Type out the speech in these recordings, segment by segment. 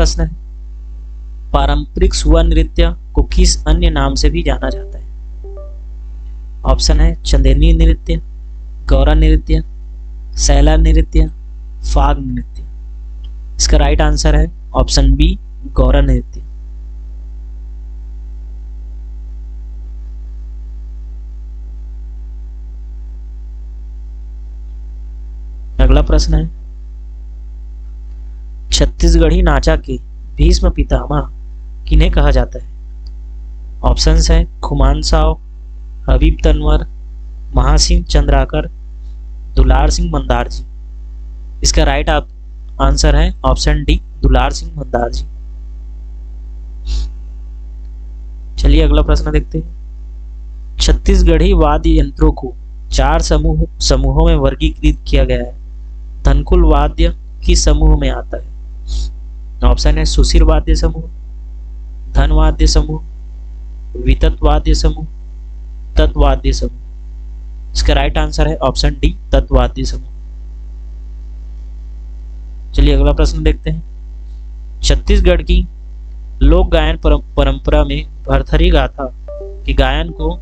प्रश्न है, पारंपरिक सुआ नृत्य को किस अन्य नाम से भी जाना जाता है? ऑप्शन है चंदेनी नृत्य, गौरा नृत्य, सैला नृत्य, फाग नृत्य। इसका राइट आंसर है ऑप्शन बी, गौरा नृत्य। अगला प्रश्न है, छत्तीसगढ़ी नाचा के भीष्म पितामह किन्हें कहा जाता है? ऑप्शंस है खुमान साव, हबीब तनवर, महासिंह चंद्राकर, दुलार सिंह मंदार जी। इसका राइट आंसर है ऑप्शन डी, दुलार सिंह मंदार जी। चलिए अगला प्रश्न देखते हैं। छत्तीसगढ़ी वाद्य यंत्रों को 4 समूहों में वर्गीकृत किया गया है। धनकुल वाद्य किस समूह में आता है? ऑप्शन है सुशिर वाद्य समूह, धन वाद्य समूह, वितत वाद्य समूह, तत्वाद्य समूह। इसका राइट आंसर है ऑप्शन डी, तत्वाद्य समूह। चलिए अगला प्रश्न देखते हैं। छत्तीसगढ़ की लोक गायन परंपरा में भरथरी गाथा के गायन को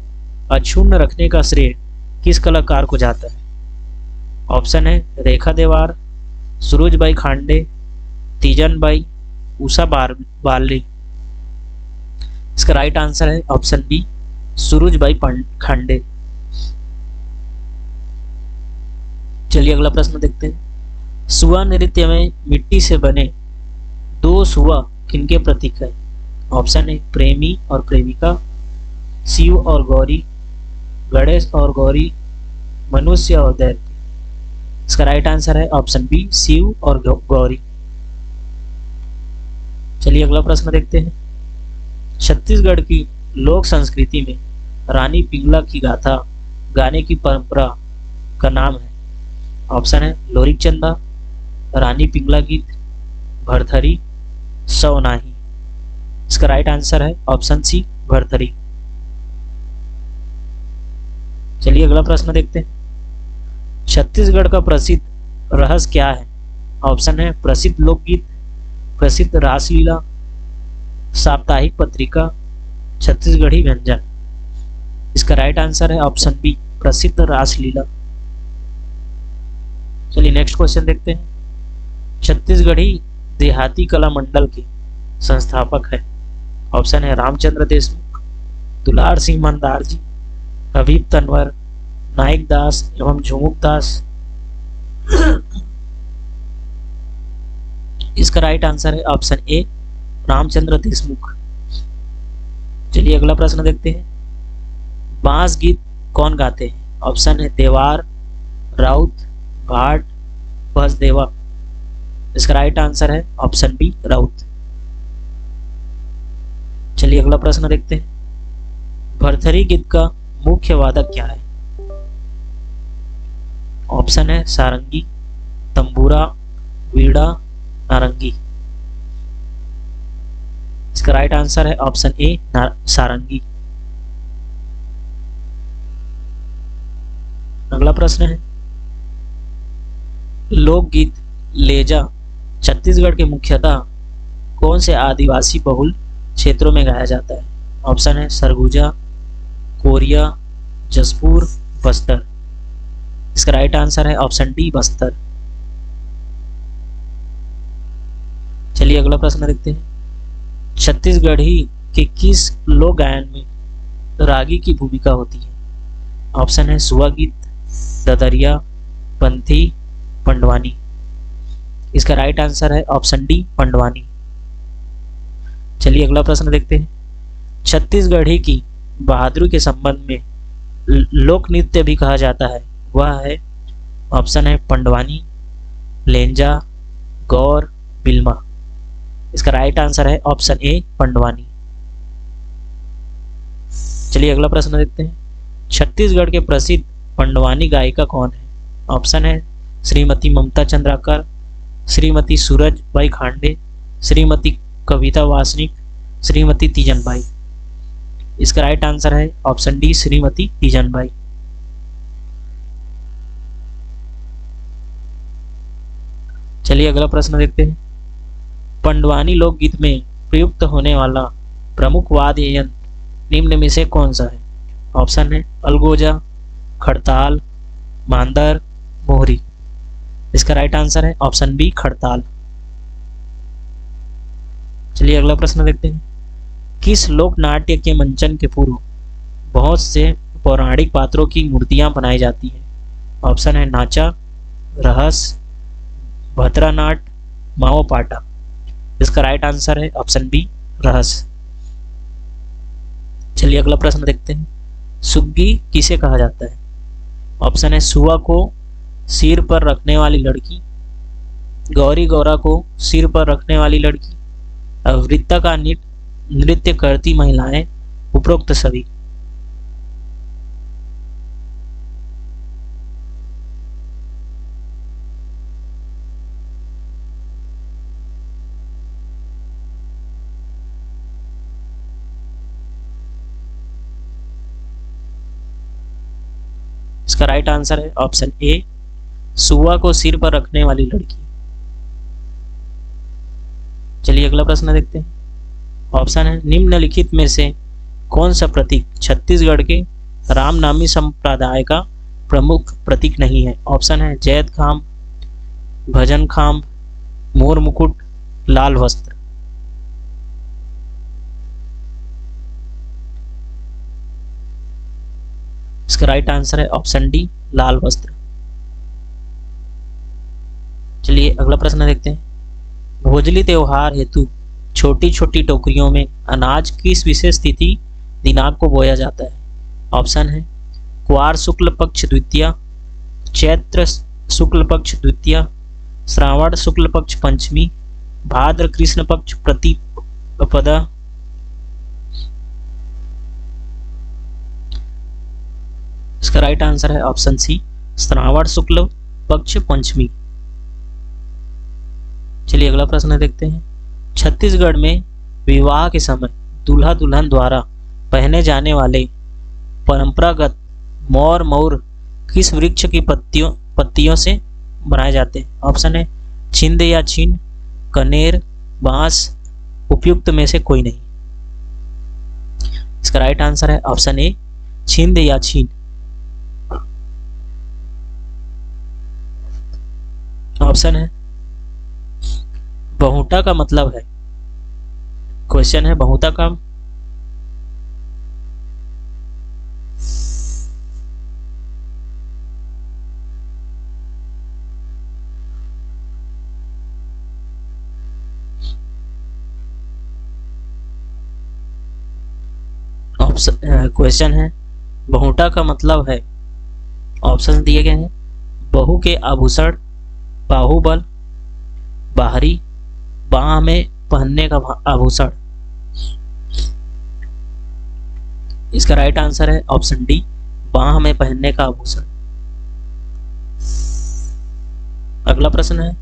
अक्षुण्ण रखने का श्रेय किस कलाकार को जाता है? ऑप्शन है रेखा देवार, सुरुजबाई खांडे, तीजनबाई, उषा बारले। इसका राइट आंसर है ऑप्शन बी, सुरुजबाई खांडे। चलिए अगला प्रश्न देखते हैं। सुआ नृत्य में मिट्टी से बने 2 सुआ किनके प्रतीक है? ऑप्शन है प्रेमी और प्रेमिका, शिव और गौरी, गणेश और गौरी, मनुष्य और दैत्य। इसका राइट आंसर है ऑप्शन बी, शिव और गौरी। चलिए अगला प्रश्न देखते हैं। छत्तीसगढ़ की लोक संस्कृति में रानी पिंगला की गाथा गाने की परंपरा का नाम है। ऑप्शन है लोरिक चंदा, रानी पिंगला गीत, भरथरी, सवनाही। इसका राइट आंसर है ऑप्शन सी, भरथरी। चलिए अगला प्रश्न देखते हैं। छत्तीसगढ़ का प्रसिद्ध रहस्य क्या है? ऑप्शन है प्रसिद्ध लोकगीत, प्रसिद्ध रासलीला, साप्ताहिक पत्रिका, छत्तीसगढ़ी व्यंजन। इसका राइट आंसर है ऑप्शन बी, प्रसिद्ध रासलीला। चलिए नेक्स्ट क्वेश्चन देखते हैं। छत्तीसगढ़ी देहाती कला मंडल के संस्थापक है। ऑप्शन है रामचंद्र देशमुख, दुलार सिंह मंदार जी, हबीब तनवर, नाइक दास एवं झुमुक दास। इसका राइट आंसर है ऑप्शन ए, रामचंद्र देशमुख। चलिए अगला प्रश्न देखते हैं। बांस गीत कौन गाते हैं? ऑप्शन है देवार, राउत, भाट, बसदेवा। इसका राइट आंसर है ऑप्शन बी, राउत। चलिए अगला प्रश्न देखते हैं। भरथरी गीत का मुख्य वादक क्या है? ऑप्शन है सारंगी, तंबूरा, वीणा, नारंगी। इसका राइट आंसर है ऑप्शन ए, सारंगी। अगला प्रश्न है। लोकगीत लेजा छत्तीसगढ़ के मुख्यतः कौन से आदिवासी बहुल क्षेत्रों में गाया जाता है? ऑप्शन है सरगुजा, कोरिया, जसपुर, बस्तर। इसका राइट आंसर है ऑप्शन डी, बस्तर। चलिए अगला प्रश्न देखते हैं। छत्तीसगढ़ी के किस लोक गायन में रागी की भूमिका होती है? ऑप्शन है सुआ गीत, ददरिया, पंथी, पंडवानी। इसका राइट आंसर है ऑप्शन डी, पंडवानी। चलिए अगला प्रश्न देखते हैं। छत्तीसगढ़ी की बहादुरी के संबंध में लोक नृत्य भी कहा जाता है, वह है ऑप्शन है पंडवानी, लेंजा, गौर, बिल्मा। इसका राइट आंसर है ऑप्शन ए, पंडवानी। चलिए अगला प्रश्न देखते हैं। छत्तीसगढ़ के प्रसिद्ध पंडवानी गायिका कौन है? ऑप्शन है श्रीमती ममता चंद्राकर, श्रीमती सूरजबाई खांडे, श्रीमती कविता वासनिक, श्रीमती तीजनबाई। इसका राइट आंसर है ऑप्शन डी, श्रीमती तीजनबाई। चलिए अगला प्रश्न देखते हैं। पंडवानी लोकगीत में प्रयुक्त होने वाला प्रमुख वाद्य यंत्र निम्न में से कौन सा है? ऑप्शन है अलगोजा, खड़ताल, मांदर, मोहरी। इसका राइट आंसर है ऑप्शन बी खड़ताल। चलिए अगला प्रश्न देखते हैं। किस लोक नाट्य के मंचन के पूर्व बहुत से पौराणिक पात्रों की मूर्तियां बनाई जाती हैं? ऑप्शन है नाचा, रहस, भद्रानाट, माओपाटा। इसका राइट आंसर है ऑप्शन बी रहस। चलिए अगला प्रश्न देखते हैं। सुग्गी किसे कहा जाता है? ऑप्शन है सुआ को सिर पर रखने वाली लड़की, गौरी गौरा को सिर पर रखने वाली लड़की, वृत्ता का नृत्य करती महिलाएं, उपरोक्त सभी। इसका राइट आंसर है ऑप्शन ए सुआ को सिर पर रखने वाली लड़की। चलिए अगला प्रश्न देखते हैं। ऑप्शन है निम्नलिखित में से कौन सा प्रतीक छत्तीसगढ़ के रामनामी संप्रदाय का प्रमुख प्रतीक नहीं है? ऑप्शन है जैद खाम, भजन खाम, मोर मुकुट, लाल वस्त्र। इसका राइट आंसर है ऑप्शन डी लाल वस्त्र। चलिए अगला प्रश्न देखते हैं। भोजली त्योहार हेतु छोटी छोटी टोकरियों में अनाज किस विशेष तिथि दिनांक को बोया जाता है? ऑप्शन है क्वार शुक्ल पक्ष द्वितीया, चैत्र शुक्ल पक्ष द्वितीया, श्रावण शुक्ल पक्ष पंचमी, भाद्र कृष्ण पक्ष प्रतिपदा। इसका राइट आंसर है ऑप्शन सी श्रावण शुक्ल पक्ष पंचमी। चलिए अगला प्रश्न देखते हैं। छत्तीसगढ़ में विवाह के समय दूल्हा दुल्हन द्वारा पहने जाने वाले परंपरागत मोर मोर किस वृक्ष की पत्तियों से बनाए जाते हैं? ऑप्शन है छिंद या छीन, कनेर, बांस, उपयुक्त में से कोई नहीं। इसका राइट आंसर है ऑप्शन ए छिंद या छीन। ऑप्शन है बहुटा का मतलब है, क्वेश्चन है बहुता का क्वेश्चन है बहुटा का मतलब है, ऑप्शन दिए गए हैं बहू के आभूषण, बाहुबल, बाहरी, बाह में पहनने का आभूषण। इसका राइट आंसर है ऑप्शन डी बाह में पहनने का आभूषण। अगला प्रश्न है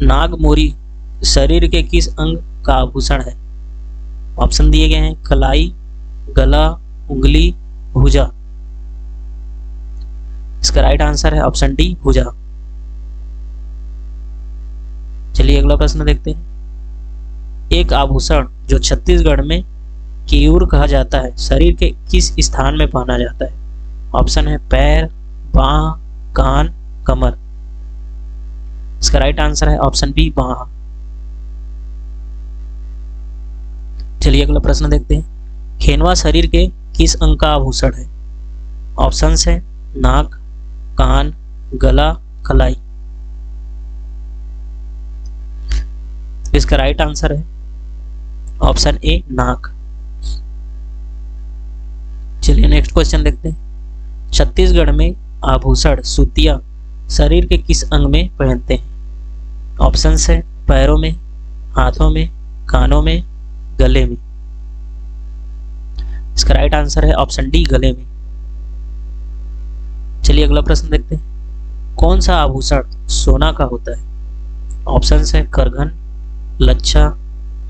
नागमोरी शरीर के किस अंग का आभूषण है? ऑप्शन दिए गए हैं कलाई, गला, उंगली, भुजा। इसका राइट आंसर है ऑप्शन डी भुजा। चलिए अगला प्रश्न देखते हैं। एक आभूषण जो छत्तीसगढ़ में केयूर कहा जाता है शरीर के किस स्थान में पहना जाता है? ऑप्शन है पैर, बाह, कान, कमर। इसका राइट आंसर है ऑप्शन बी बाह। चलिए अगला प्रश्न देखते हैं। खेनवा शरीर के किस अंग का आभूषण है? ऑप्शन है नाक, कान, गला, कलाई। इसका राइट आंसर है ऑप्शन ए नाक। चलिए नेक्स्ट क्वेश्चन देखते हैं। छत्तीसगढ़ में आभूषण सुतिया शरीर के किस अंग में पहनते हैं? ऑप्शन है पैरों में, हाथों में, कानों में, गले में। इसका राइट आंसर है ऑप्शन डी गले में। चलिए अगला प्रश्न देखते हैं। कौन सा आभूषण सोना का होता है? ऑप्शन है करघन, लच्छा,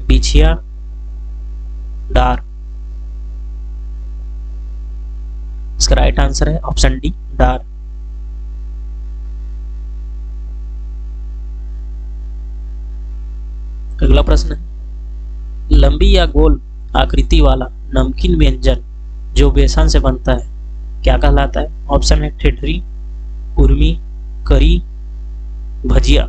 बिछिया, डार। इसका राइट आंसर है ऑप्शन डी डार। अगला प्रश्न है, लंबी या गोल आकृति वाला नमकीन व्यंजन जो बेसन से बनता है क्या कहलाता है? ऑप्शन है ठेठरी, उर्मी, करी, भजिया।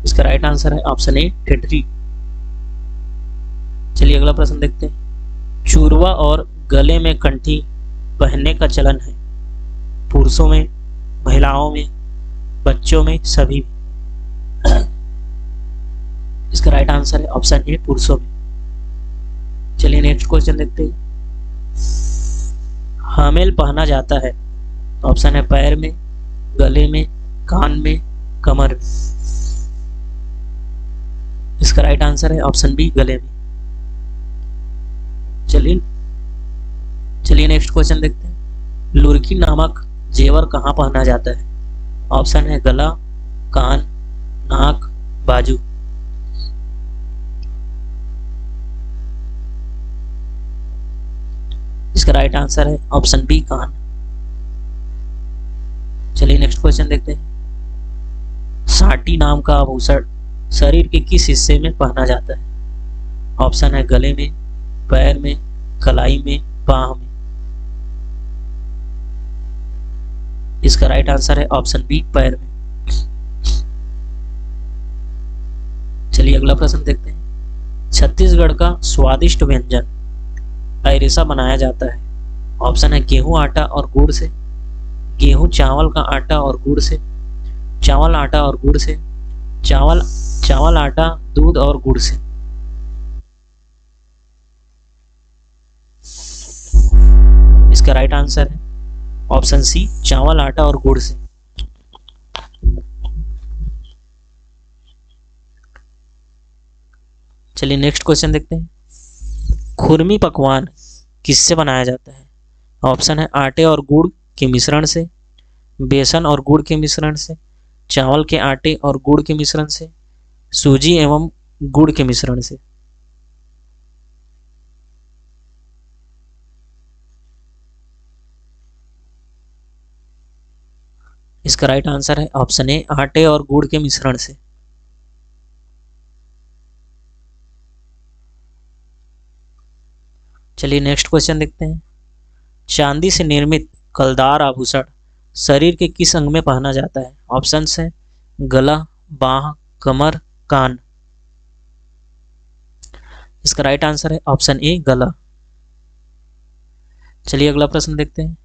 इसका राइट आंसर है ऑप्शन ए ठेठरी। चलिए अगला प्रश्न देखते हैं। चूरवा और गले में कंठी पहनने का चलन है पुरुषों में, महिलाओं में, बच्चों में, सभी में। इसका राइट आंसर है ऑप्शन ए पुरुषों में। चलिए नेक्स्ट क्वेश्चन देखते हैं। हामेल पहना जाता है, ऑप्शन है पैर में, गले में, कान में, कमर में। इसका राइट आंसर है ऑप्शन बी गले में। चलिए नेक्स्ट क्वेश्चन देखते हैं। लुरकी नामक जेवर कहाँ पहना जाता है? ऑप्शन है गला, कान, नाक, बाजू। इसका राइट आंसर है ऑप्शन बी कान। चलिए नेक्स्ट क्वेश्चन देखते हैं। साटी नाम का आभूषण शरीर के किस हिस्से में पहना जाता है? ऑप्शन है गले में, पैर में, कलाई में, बाह में। इसका राइट आंसर है ऑप्शन बी पैर में। चलिए अगला प्रश्न देखते हैं। छत्तीसगढ़ का स्वादिष्ट व्यंजन ऐरेसा बनाया जाता है। ऑप्शन है गेहूं आटा और गुड़ से, गेहूं चावल का आटा और गुड़ से, चावल आटा और गुड़ से, चावल आटा दूध और गुड़ से। इसका राइट आंसर है ऑप्शन सी चावल आटा और गुड़ से। चलिए नेक्स्ट क्वेश्चन देखते हैं। खुरमी पकवान किससे बनाया जाता है? ऑप्शन है आटे और गुड़ के मिश्रण से, बेसन और गुड़ के मिश्रण से, चावल के आटे और गुड़ के मिश्रण से, सूजी एवं गुड़ के मिश्रण से। इसका राइट आंसर है ऑप्शन ए आटे और गुड़ के मिश्रण से। चलिए नेक्स्ट क्वेश्चन देखते हैं। चांदी से निर्मित कलदार आभूषण शरीर के किस अंग में पहना जाता है? ऑप्शन है गला, बाह, कमर, कान। इसका राइट आंसर है ऑप्शन ए गला। चलिए अगला प्रश्न देखते हैं।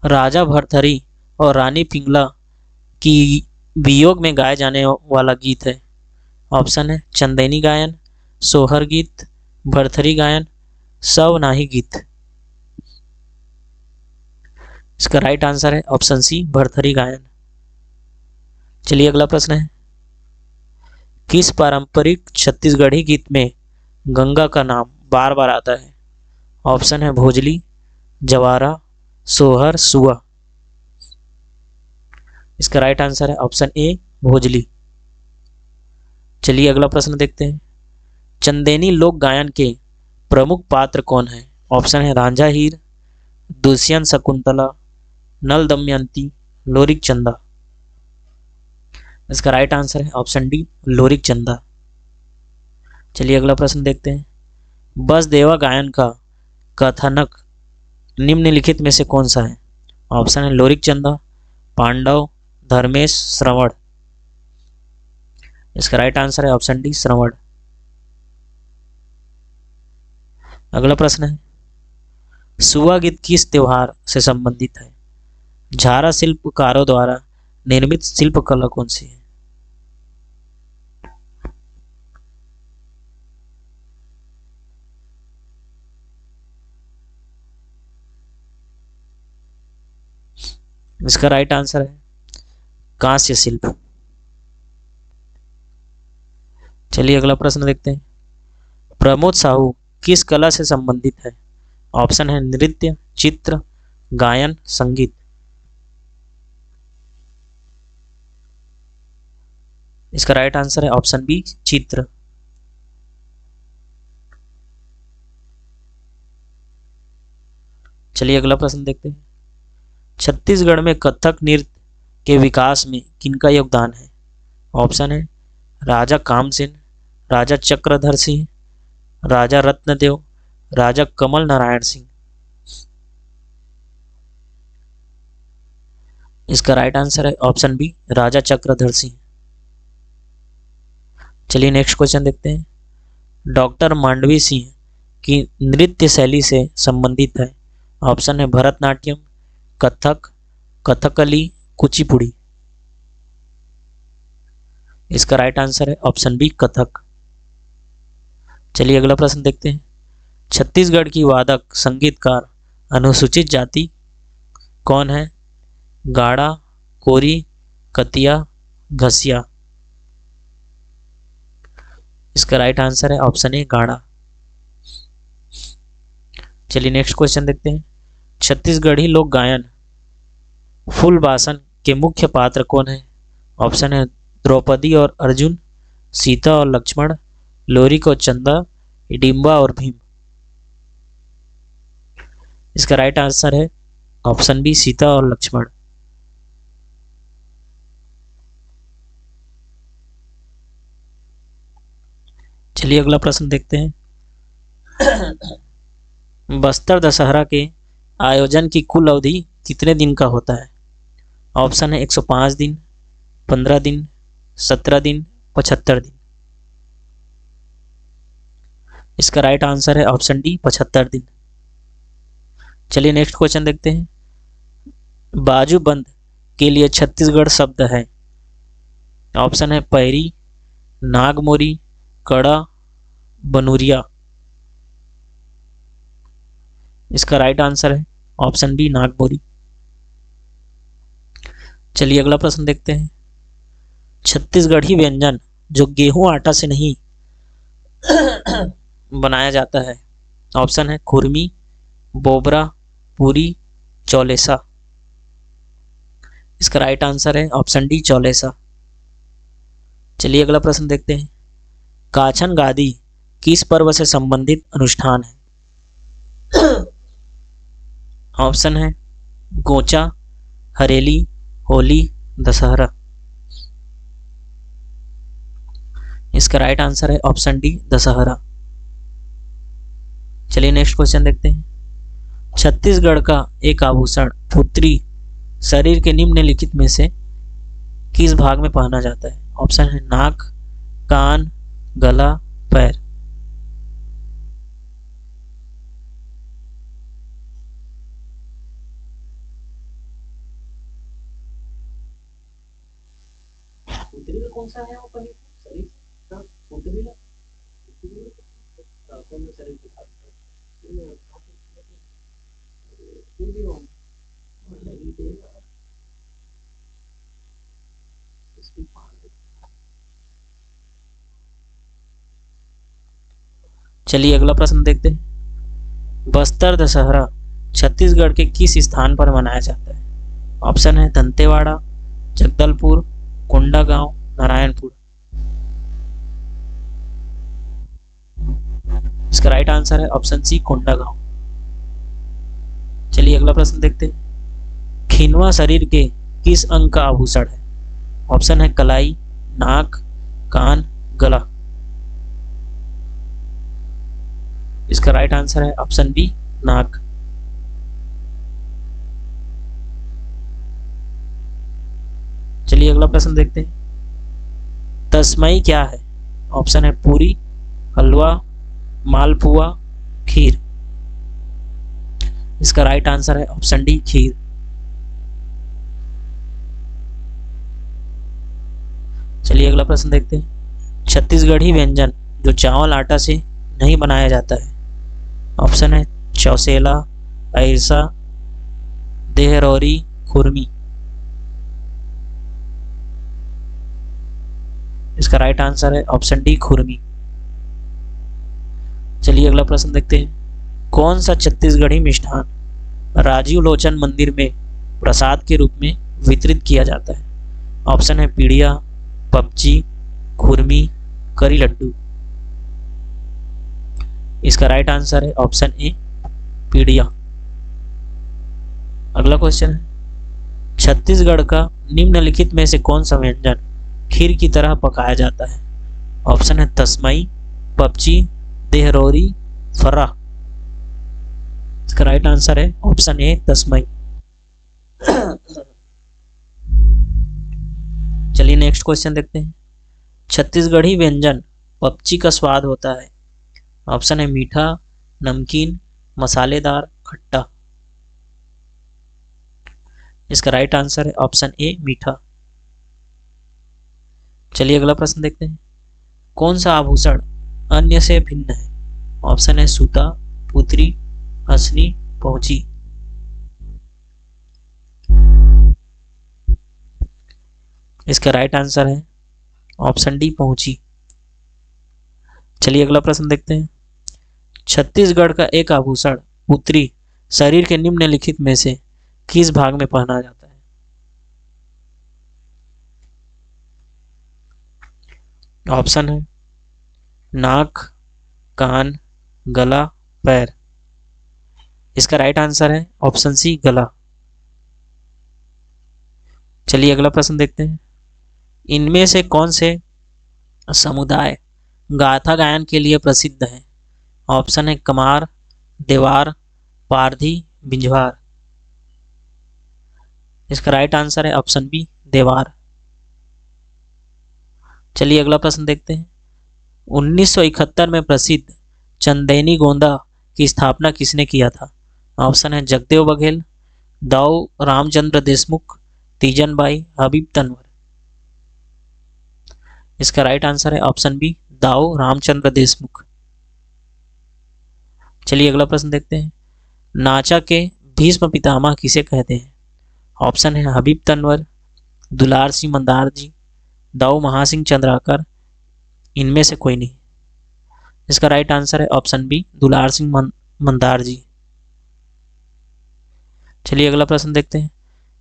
राजा भरथरी और रानी पिंगला की वियोग में गाए जाने वाला गीत है। ऑप्शन है चंदेनी गायन, सोहर गीत, भरथरी गायन, सव नाही गीत। इसका राइट आंसर है ऑप्शन सी भरथरी गायन। चलिए अगला प्रश्न है। किस पारंपरिक छत्तीसगढ़ी गीत में गंगा का नाम बार बार आता है? ऑप्शन है भोजली, जवारा, सोहर, सुआ। इसका राइट आंसर है ऑप्शन ए भोजली। चलिए अगला प्रश्न देखते हैं। चंदेनी लोक गायन के प्रमुख पात्र कौन है? ऑप्शन है रांझा हीर, दुष्यंत शकुंतला, नल दमयंती, लोरिक चंदा। इसका राइट आंसर है ऑप्शन डी लोरिक चंदा। चलिए अगला प्रश्न देखते हैं। बसदेवा गायन का कथानक निम्नलिखित में से कौन सा है? ऑप्शन है लोरिक चंदा, पांडव, धर्मेश, श्रवण। इसका राइट आंसर है ऑप्शन डी श्रवण। अगला प्रश्न है। सुआ गीत किस त्योहार से संबंधित है? झारा शिल्पकारों द्वारा निर्मित शिल्पकला कौन सी है? इसका राइट आंसर है कांस्य शिल्प। चलिए अगला प्रश्न देखते हैं। प्रमोद साहू किस कला से संबंधित है? ऑप्शन है नृत्य, चित्र, गायन, संगीत। इसका राइट आंसर है ऑप्शन बी चित्र। चलिए अगला प्रश्न देखते हैं। छत्तीसगढ़ में कथक नृत्य के विकास में किनका योगदान है? ऑप्शन है राजा कामसेन, राजा चक्रधर सिंह, राजा रत्नदेव, राजा कमल नारायण सिंह। इसका राइट आंसर है ऑप्शन बी, राजा चक्रधर सिंह। चलिए नेक्स्ट क्वेश्चन देखते हैं। डॉक्टर मांडवी सिंह की नृत्य शैली से संबंधित है। ऑप्शन है भरतनाट्यम, कथक, कथकली, कुचिपुड़ी। इसका राइट आंसर है ऑप्शन बी, कथक। चलिए अगला प्रश्न देखते हैं। छत्तीसगढ़ की वादक संगीतकार अनुसूचित जाति कौन है? गाड़ा, कोरी, कतिया, घसिया। इसका राइट आंसर है ऑप्शन ए, गाड़ा। चलिए नेक्स्ट क्वेश्चन देखते हैं। छत्तीसगढ़ी लोक गायन फूलबासन के मुख्य पात्र कौन है? ऑप्शन है द्रौपदी और अर्जुन, सीता और लक्ष्मण, लोरी और चंदा, हिडिंबा और भीम। इसका राइट आंसर है ऑप्शन बी, सीता और लक्ष्मण। चलिए अगला प्रश्न देखते हैं। बस्तर दशहरा के आयोजन की कुल अवधि कितने दिन का होता है? ऑप्शन है 105 दिन, 15 दिन, 17 दिन, 75 दिन। इसका राइट आंसर है ऑप्शन डी, 75 दिन। चलिए नेक्स्ट क्वेश्चन देखते हैं। बाजूबंद के लिए छत्तीसगढ़ शब्द है। ऑप्शन है पैरी, नागमोरी, कड़ा, बनूरिया। इसका राइट आंसर है ऑप्शन बी, नागमोरी। चलिए अगला प्रश्न देखते हैं। छत्तीसगढ़ी व्यंजन जो गेहूं आटा से नहीं बनाया जाता है। ऑप्शन है खुरमी, बोबरा, पूरी, चौलेसा। इसका राइट आंसर है ऑप्शन डी, चौलेसा। चलिए अगला प्रश्न देखते हैं। काछन गादी किस पर्व से संबंधित अनुष्ठान है? ऑप्शन है गोचा, हरेली, होली, दशहरा। इसका राइट आंसर है ऑप्शन डी, दशहरा। चलिए नेक्स्ट क्वेश्चन देखते हैं। छत्तीसगढ़ का एक आभूषण पुत्री शरीर के निम्नलिखित में से किस भाग में पहना जाता है? ऑप्शन है नाक, कान, गला, पैर। पुत्री में कौन सा है वो पहले शरीर का? पुत्री में कौन सा शरीर के साथ चलिए अगला प्रश्न देखते हैं। बस्तर दशहरा छत्तीसगढ़ के किस स्थान पर मनाया जाता है? ऑप्शन है दंतेवाड़ा, जगदलपुर, कोंडागांव, नारायणपुर। इसका राइट आंसर है ऑप्शन सी, कोंडागांव। चलिए अगला प्रश्न देखते हैं। खिनवा शरीर के किस अंग का आभूषण है? ऑप्शन है कलाई, नाक, कान, गला। इसका राइट आंसर है ऑप्शन बी, नाक। चलिए अगला प्रश्न देखते हैं। तस्मई क्या है? ऑप्शन है पूरी, हलवा, मालपुआ, खीर। इसका राइट आंसर है ऑप्शन डी, खीर। चलिए अगला प्रश्न देखते हैं। छत्तीसगढ़ी व्यंजन जो चावल आटा से नहीं बनाया जाता है। ऑप्शन है चौसेला, ऐरसा, देहरौरी, खुरमी। इसका राइट आंसर है ऑप्शन डी, खुरमी। चलिए अगला प्रश्न देखते हैं। कौन सा छत्तीसगढ़ी मिष्ठान राजीव लोचन मंदिर में प्रसाद के रूप में वितरित किया जाता है? ऑप्शन है पीड़िया, पपची, खुरमी, करी लड्डू। इसका राइट आंसर है ऑप्शन ए, पीड़िया। अगला क्वेश्चन है। छत्तीसगढ़ का निम्नलिखित में से कौन सा व्यंजन खीर की तरह पकाया जाता है? ऑप्शन है तस्मई, पपची, देहरोरी, फर्रा। इसका राइट आंसर है ऑप्शन ए तस्मई। चलिए नेक्स्ट क्वेश्चन देखते हैं। छत्तीसगढ़ी व्यंजन पपची का स्वाद होता है? ऑप्शन है मीठा, नमकीन, मसालेदार, खट्टा। इसका राइट आंसर है ऑप्शन ए मीठा। चलिए अगला प्रश्न देखते हैं। कौन सा आभूषण अन्य से भिन्न है? ऑप्शन है सूता, पुतरी, हंसनी, पहुंची। इसका राइट आंसर है ऑप्शन डी पहुंची। चलिए अगला प्रश्न देखते हैं। छत्तीसगढ़ का एक आभूषण पुतरी शरीर के निम्नलिखित में से किस भाग में पहना जाता है? ऑप्शन है नाक, कान, गला, पैर। इसका राइट आंसर है ऑप्शन सी गला। चलिए अगला प्रश्न देखते हैं। इनमें से कौन से समुदाय गाथा गायन के लिए प्रसिद्ध है? ऑप्शन है कमार, देवार, पारधी, बिंझवार। इसका राइट आंसर है ऑप्शन बी देवार। चलिए अगला प्रश्न देखते हैं। 1971 में प्रसिद्ध चंदेनी गोंदा की स्थापना किसने किया था? ऑप्शन है जगदेव बघेल, दाऊ रामचंद्र देशमुख, तीजन बाई, हबीब तनवर। इसका राइट आंसर है ऑप्शन बी दाऊ रामचंद्र देशमुख। चलिए अगला प्रश्न देखते हैं। नाचा के भीष्म पितामह किसे कहते हैं? ऑप्शन है हबीब तनवर, दुलार सिंह मंदार जी, दाऊ महासिंह चंद्राकर, इनमें से कोई नहीं। इसका राइट आंसर है ऑप्शन बी दुलार सिंह मंदार जी। चलिए अगला प्रश्न देखते हैं।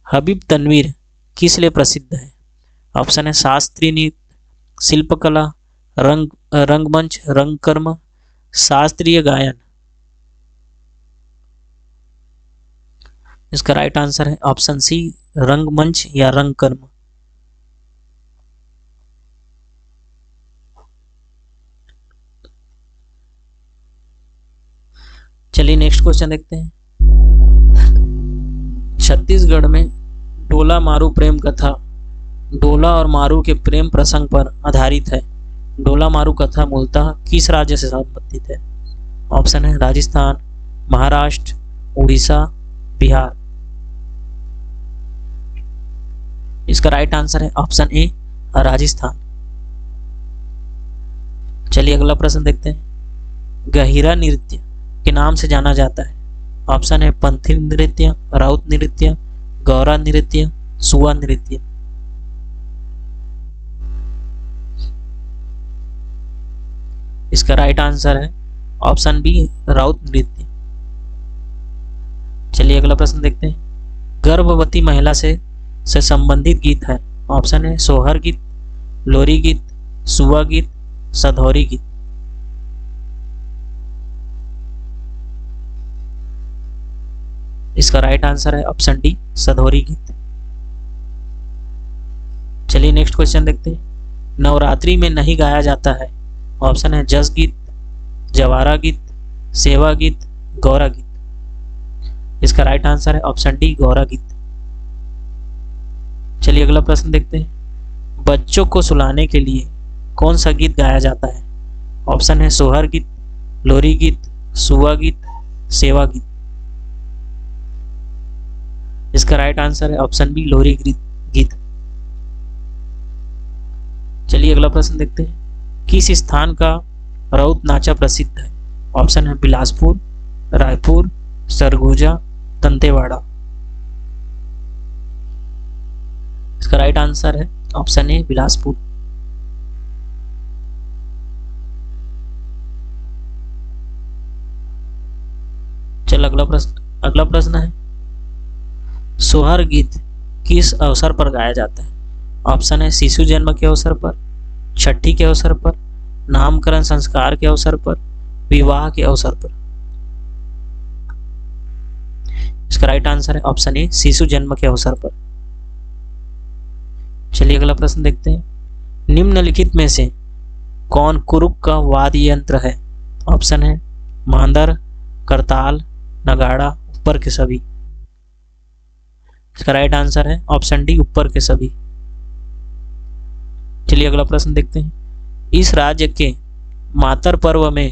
हबीब तनवीर किस लिए प्रसिद्ध है? ऑप्शन है शास्त्रीय नृत्य, शिल्पकला, रंगमंच, रंगकर्म, शास्त्रीय गायन। इसका राइट आंसर है ऑप्शन सी रंगमंच या रंगकर्म। चलिए नेक्स्ट क्वेश्चन देखते हैं। छत्तीसगढ़ में डोला मारू प्रेम कथा डोला और मारू के प्रेम प्रसंग पर आधारित है। डोला मारू कथा मूलतः किस राज्य से संबंधित है? ऑप्शन है राजस्थान, महाराष्ट्र, उड़ीसा, बिहार। इसका राइट आंसर है ऑप्शन ए राजस्थान। चलिए अगला प्रश्न देखते हैं। गहिरा नृत्य के नाम से जाना जाता है। ऑप्शन है पंथी नृत्य, राउत नृत्य, गौरा नृत्य, सुआ नृत्य। इसका राइट आंसर है ऑप्शन बी राउत नृत्य। चलिए अगला प्रश्न देखते हैं। गर्भवती महिला से संबंधित गीत है। ऑप्शन है सोहर गीत, लोरी गीत, सुआ गीत, सधौरी गीत। इसका राइट आंसर है ऑप्शन डी सधौरी गीत। चलिए नेक्स्ट क्वेश्चन देखते हैं। नवरात्रि में नहीं गाया जाता है। ऑप्शन है जस गीत, जवारा गीत, सेवा गीत, गौरा गीत। इसका राइट आंसर है ऑप्शन डी गौरा गीत। चलिए अगला प्रश्न देखते हैं। बच्चों को सुलाने के लिए कौन सा गीत गाया जाता है? ऑप्शन है सोहर गीत, लोरी गीत, सुआ गीत, सेवा गीत। इसका राइट आंसर है ऑप्शन बी लोरी गीत। चलिए अगला प्रश्न देखते हैं। किस स्थान का राउत नाचा प्रसिद्ध है? ऑप्शन है बिलासपुर, रायपुर, सरगुजा, दंतेवाड़ा। इसका राइट आंसर है ऑप्शन ए बिलासपुर। चल अगला प्रश्न है। सोहर गीत किस अवसर पर गाया जाता है? ऑप्शन है शिशु जन्म के अवसर पर, छठी के अवसर पर, नामकरण संस्कार के अवसर पर, विवाह के अवसर पर। इसका राइट आंसर है ऑप्शन ए शिशु जन्म के अवसर पर। चलिए अगला प्रश्न देखते हैं। निम्नलिखित में से कौन कुरुक का वाद्य यंत्र है? ऑप्शन है मांदर, करताल, नगाड़ा, ऊपर के सभी। इसका राइट आंसर है ऑप्शन डी, ऊपर के सभी। चलिए अगला प्रश्न देखते हैं। इस राज्य के मातर पर्व में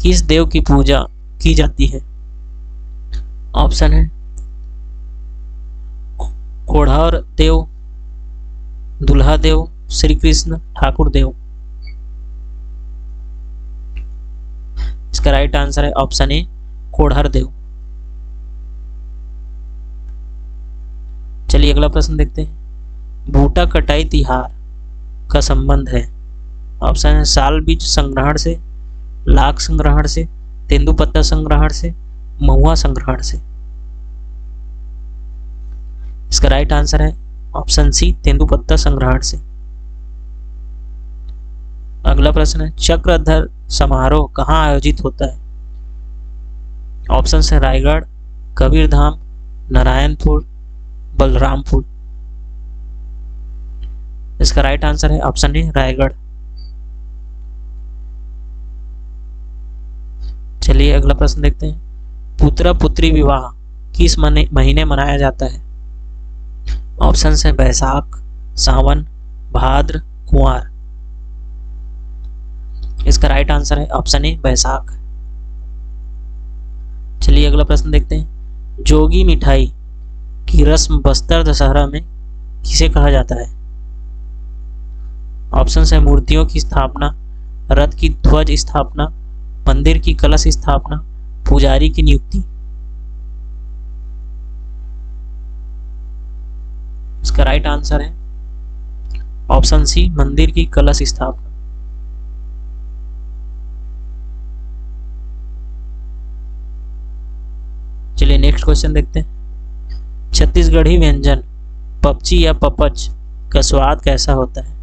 किस देव की पूजा की जाती है? ऑप्शन है कोढ़ार देव, दुल्हा देव, श्री कृष्ण, ठाकुर देव। इसका राइट आंसर है ऑप्शन ए, कोढ़ार देव। चलिए अगला प्रश्न देखते हैं। बूटा कटाई तिहार का संबंध है? ऑप्शन है साल बीज संग्रहण से, लाख संग्रहण से, तेंदुपत्ता संग्रहण से, महुआ संग्रहण से। इसका राइट आंसर है ऑप्शन सी, तेंदुपत्ता संग्रहण से। अगला प्रश्न है चक्रधर समारोह कहाँ आयोजित होता है? ऑप्शन है रायगढ़, कबीरधाम, नारायणपुर, बलरामपुर। इसका राइट आंसर है ऑप्शन ए, रायगढ़। चलिए अगला प्रश्न देखते हैं। पुत्र पुत्री विवाह किस महीने मनाया जाता है? ऑप्शन है बैसाख, सावन, भाद्र, कुंवार। इसका राइट आंसर है ऑप्शन ए, बैसाख। चलिए अगला प्रश्न देखते हैं। जोगी मिठाई की रस्म बस्तर दशहरा में किसे कहा जाता है? ऑप्शन है मूर्तियों की स्थापना, रथ की ध्वज स्थापना, मंदिर की कलश स्थापना, पुजारी की नियुक्ति। इसका राइट आंसर है ऑप्शन सी, मंदिर की कलश स्थापना। चलिए नेक्स्ट क्वेश्चन देखते हैं। छत्तीसगढ़ी व्यंजन पपची या पपच का स्वाद कैसा होता है?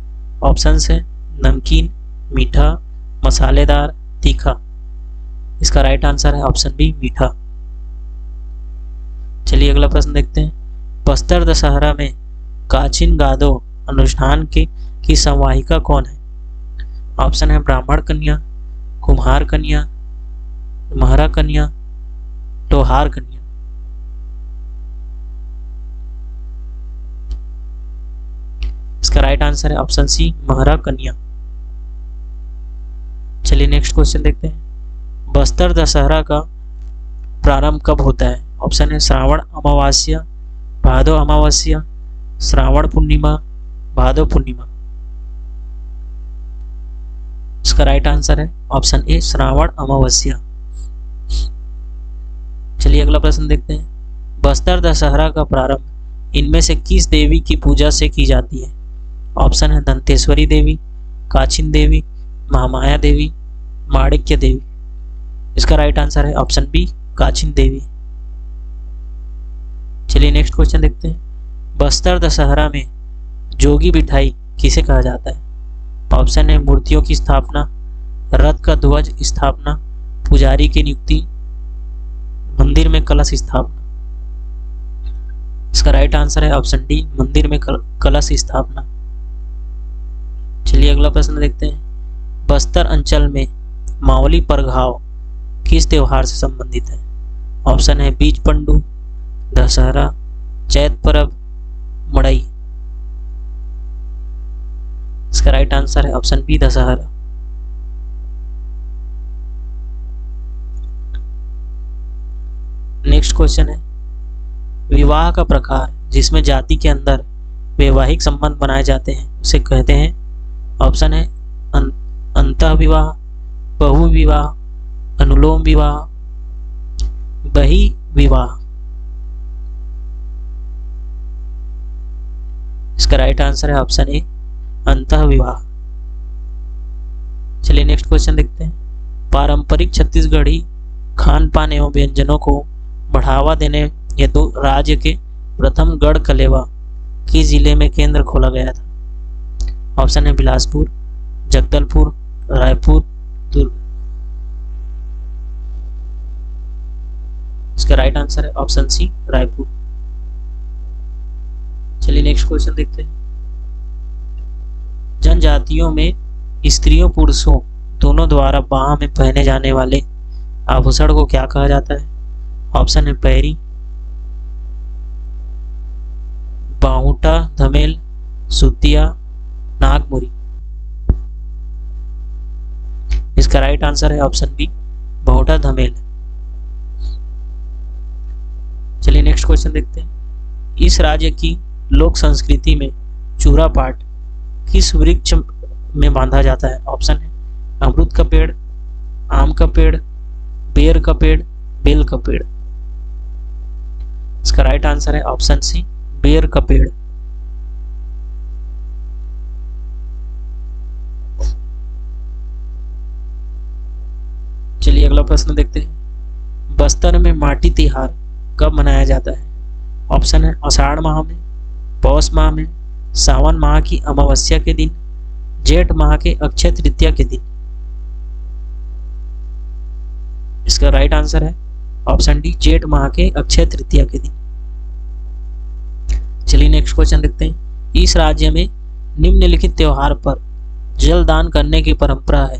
ऑप्शन है नमकीन, मीठा, मसालेदार, तीखा। इसका राइट आंसर है ऑप्शन बी, मीठा। चलिए अगला प्रश्न देखते हैं। बस्तर दशहरा में काचिन गादो अनुष्ठान की संवाहिका कौन है? ऑप्शन है ब्राह्मण कन्या, कुम्हार कन्या, महरा कन्या, लोहार कन्या। इसका राइट आंसर है ऑप्शन सी, महरा कन्या। चलिए नेक्स्ट क्वेश्चन देखते हैं। बस्तर दशहरा का प्रारंभ कब होता है? ऑप्शन है श्रावण अमावस्या, भादो अमावस्या, श्रावण पूर्णिमा, भादो पूर्णिमा। इसका राइट आंसर है ऑप्शन ए, श्रावण अमावस्या। चलिए अगला प्रश्न देखते हैं। बस्तर दशहरा का प्रारंभ इनमें से किस देवी की पूजा से की जाती है? ऑप्शन है दंतेश्वरी देवी, काचिन देवी, महामाया देवी, माणिक्य देवी। इसका राइट आंसर है ऑप्शन बी, काचिन देवी। चलिए नेक्स्ट क्वेश्चन देखते हैं। बस्तर दशहरा में जोगी बिठाई किसे कहा जाता है? ऑप्शन है मूर्तियों की स्थापना, रथ का ध्वज स्थापना, पुजारी की नियुक्ति, मंदिर में कलश स्थापना। इसका राइट आंसर है ऑप्शन डी, मंदिर में कलश स्थापना। चलिए अगला प्रश्न देखते हैं। बस्तर अंचल में मावली परघाव किस त्योहार से संबंधित है? ऑप्शन है बीज पंडू, दशहरा, चैत पर्व, मड़ई। इसका राइट आंसर है option B, Dussehra. Next question है। विवाह का प्रकार जिसमें जाति के अंदर वैवाहिक संबंध बनाए जाते हैं उसे कहते हैं? ऑप्शन है अंतः विवाह, बहु विवाह, अनुलोम विवाह, बही विवाह। इसका राइट आंसर है ऑप्शन ए, अंतः विवाह। चलिए नेक्स्ट क्वेश्चन देखते हैं। पारंपरिक छत्तीसगढ़ी खान पान एवं व्यंजनों को बढ़ावा देने हेतु राज्य के प्रथम गढ़ कलेवा किस जिले में केंद्र खोला गया था? ऑप्शन है बिलासपुर, जगदलपुर, रायपुर, दुर्ग। इसका राइट आंसर है ऑप्शन सी, रायपुर। चलिए नेक्स्ट क्वेश्चन देखते हैं। जनजातियों में स्त्रियों पुरुषों दोनों द्वारा बाह में पहने जाने वाले आभूषण को क्या कहा जाता है? ऑप्शन है पैरी, बाहुटा, धमेल, सुतिया, नागमुरी। इसका राइट आंसर है ऑप्शन बी, बाहुटा धमेल। चलिए नेक्स्ट क्वेश्चन देखते हैं। इस राज्य की लोक संस्कृति में चूरा पाट किस वृक्ष में बांधा जाता है? ऑप्शन है अमरूद का पेड़, आम का पेड़, बेर का पेड़, बेल का पेड़। इसका राइट आंसर है ऑप्शन सी, बेर का पेड़। चलिए अगला प्रश्न देखते हैं। बस्तर में माटी तिहार कब मनाया जाता है? ऑप्शन है आषाढ़ माह में, पौष माह में, सावन माह की अमावस्या के दिन, जेठ माह के अक्षय तृतीया के दिन। इसका राइट आंसर है ऑप्शन डी, जेठ माह के अक्षय तृतीया के दिन। चलिए नेक्स्ट क्वेश्चन देखते हैं। इस राज्य में निम्नलिखित त्योहार पर जल दान करने की परंपरा है।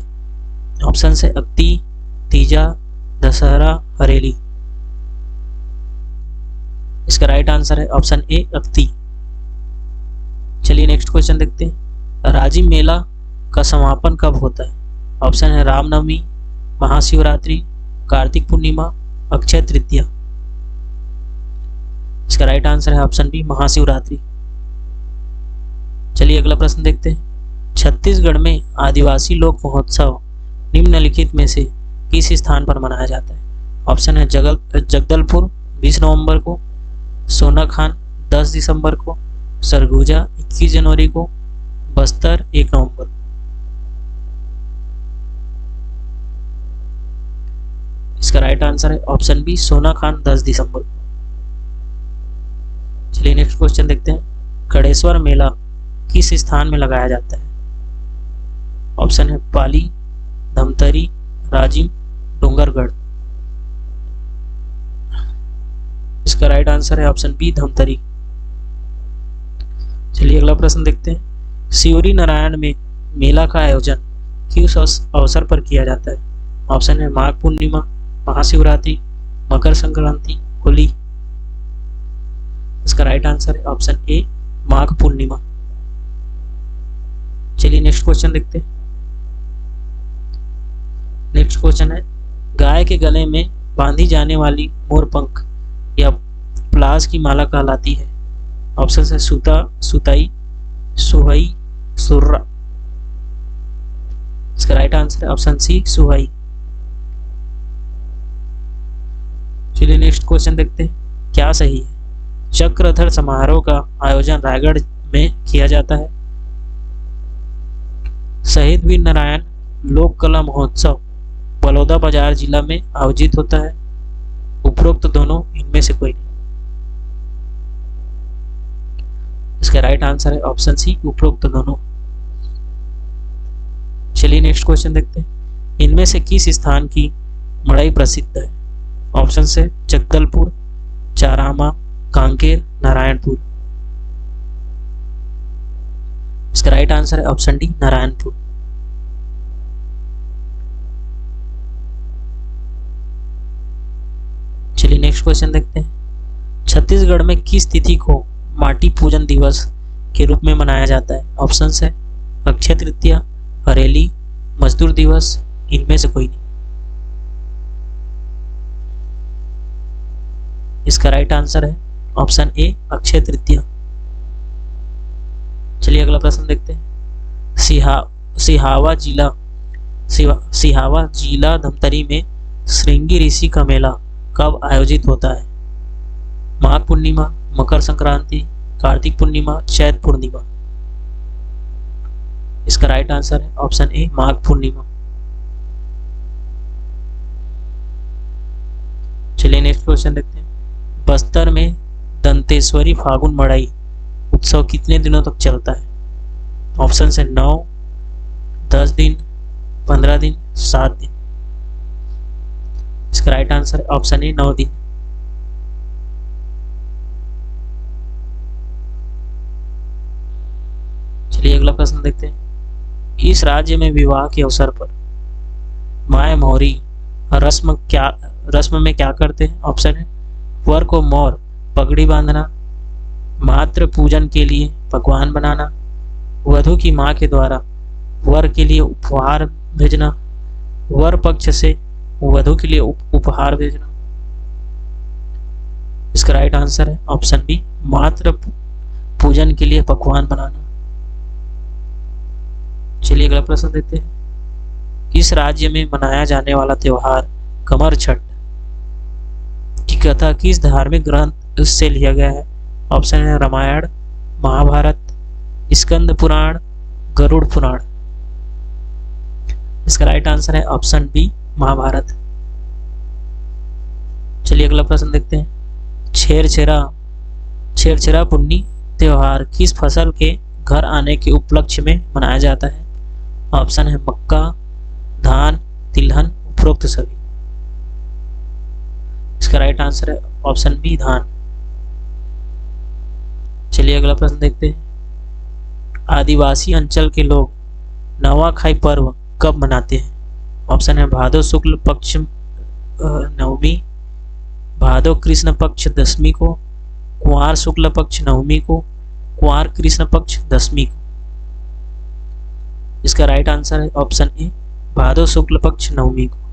ऑप्शन से अक्ति, तीजा, दशहरा, हरेली। इसका राइट आंसर है ऑप्शन ए, अक्ति। चलिए नेक्स्ट क्वेश्चन देखते हैं। राजिम मेला का समापन कब होता है? ऑप्शन है रामनवमी, महाशिवरात्रि, कार्तिक पूर्णिमा, अक्षय तृतीया। इसका राइट आंसर है ऑप्शन बी, महाशिवरात्रि। चलिए अगला प्रश्न देखते हैं। छत्तीसगढ़ में आदिवासी लोक महोत्सव निम्नलिखित में से किस स्थान पर मनाया जाता है? ऑप्शन है जगदलपुर 20 नवंबर को, सोनाखान 10 दिसंबर को, सरगुजा 21 जनवरी को, बस्तर 1 नवंबर। इसका राइट आंसर है ऑप्शन बी, सोनाखान 10 दिसंबर को। चलिए नेक्स्ट क्वेश्चन देखते हैं। खड़ेश्वर मेला किस स्थान में लगाया जाता है? ऑप्शन है पाली, धमतरी, राजिम, डोंगरगढ़। इसका राइट आंसर है ऑप्शन बी, धमतरी। चलिए अगला प्रश्न देखते हैं। सियोरी नारायण में मेला का आयोजन किस अवसर पर किया जाता है? ऑप्शन है माघ पूर्णिमा, महाशिवरात्रि, मकर संक्रांति, होली। इसका राइट आंसर है ऑप्शन ए, माघ पूर्णिमा। चलिए नेक्स्ट क्वेश्चन देखते हैं। नेक्स्ट क्वेश्चन है, गाय के गले में बांधी जाने वाली मोरपंख या प्लास की माला कहलाती है? ऑप्शन है सूता, सुताई, सुहाई, सुर्रा। इसका राइट आंसर है ऑप्शन सी, सुहाई। चलिए नेक्स्ट क्वेश्चन देखते हैं। क्या सही है? चक्रधर समारोह का आयोजन रायगढ़ में किया जाता है। शहीद वीर नारायण लोक कला महोत्सव बलौदाबाजार जिला में आयोजित होता है। उपरोक्त दोनों इनमें से कोई नहीं। इसका राइट आंसर है ऑप्शन सी, उपरोक्त दोनों। चलिए नेक्स्ट क्वेश्चन देखते हैं। इनमें से किस स्थान की मड़ई प्रसिद्ध है? ऑप्शन से जगदलपुर, चारामा, कांकेर, नारायणपुर। इसका राइट आंसर है ऑप्शन डी, नारायणपुर। चलिए नेक्स्ट क्वेश्चन देखते हैं। छत्तीसगढ़ में किस तिथि को माटी पूजन दिवस के रूप में मनाया जाता है? ऑप्शन है अक्षय तृतीया, हरेली, मजदूर दिवस, इनमें से कोई नहीं। इसका राइट आंसर है ऑप्शन ए, अक्षय तृतीया। चलिए अगला प्रश्न देखते हैं। सिहावा जिला धमतरी में श्रृंगी ऋषि का मेला कब आयोजित होता है? माघ पूर्णिमा, मकर संक्रांति, कार्तिक पूर्णिमा, चैत पूर्णिमा। इसका राइट आंसर है ऑप्शन ए, माघ पूर्णिमा। चलिए नेक्स्ट क्वेश्चन देखते हैं। बस्तर में दंतेश्वरी फागुन मड़ई उत्सव कितने दिनों तक चलता है? ऑप्शन है 9, 10 दिन, 15 दिन, 7 दिन। इसका राइट आंसर है ऑप्शन ए, 9 दिन। चलिए अगला प्रश्न देखते हैं। इस राज्य में विवाह के अवसर पर माय मोहरी रस्म में क्या करते हैं? ऑप्शन है वर को मोर पगड़ी बांधना, मात्र पूजन के लिए पकवान बनाना, वधु की मां के द्वारा वर के लिए उपहार भेजना, वर पक्ष से वधु के लिए उपहार भेजना। इसका राइट आंसर है ऑप्शन बी, मात्र पूजन के लिए पकवान बनाना। चलिए अगला प्रश्न देखते हैं। किस राज्य में मनाया जाने वाला त्योहार कमर छठ की कथा किस धार्मिक ग्रंथ से लिया गया है? ऑप्शन है रामायण, महाभारत, स्कंद पुराण, गरुड़ पुराण। इसका राइट आंसर है ऑप्शन बी, महाभारत। चलिए अगला प्रश्न देखते हैं। छेरछेरा पुन्नी त्योहार किस फसल के घर आने के उपलक्ष्य में मनाया जाता है? ऑप्शन है मक्का, धान, तिलहन, उपरोक्त सभी। इसका राइट आंसर है ऑप्शन बी, धान। चलिए अगला प्रश्न देखते हैं। आदिवासी अंचल के लोग नवाखाई पर्व कब मनाते हैं? ऑप्शन है भादो शुक्ल पक्ष नवमी, भादो कृष्ण पक्ष दशमी को, कुंवार शुक्ल पक्ष नवमी को, कुंवार कृष्ण पक्ष दशमी को। इसका राइट आंसर है ऑप्शन ए, भादो शुक्ल पक्ष नवमी को।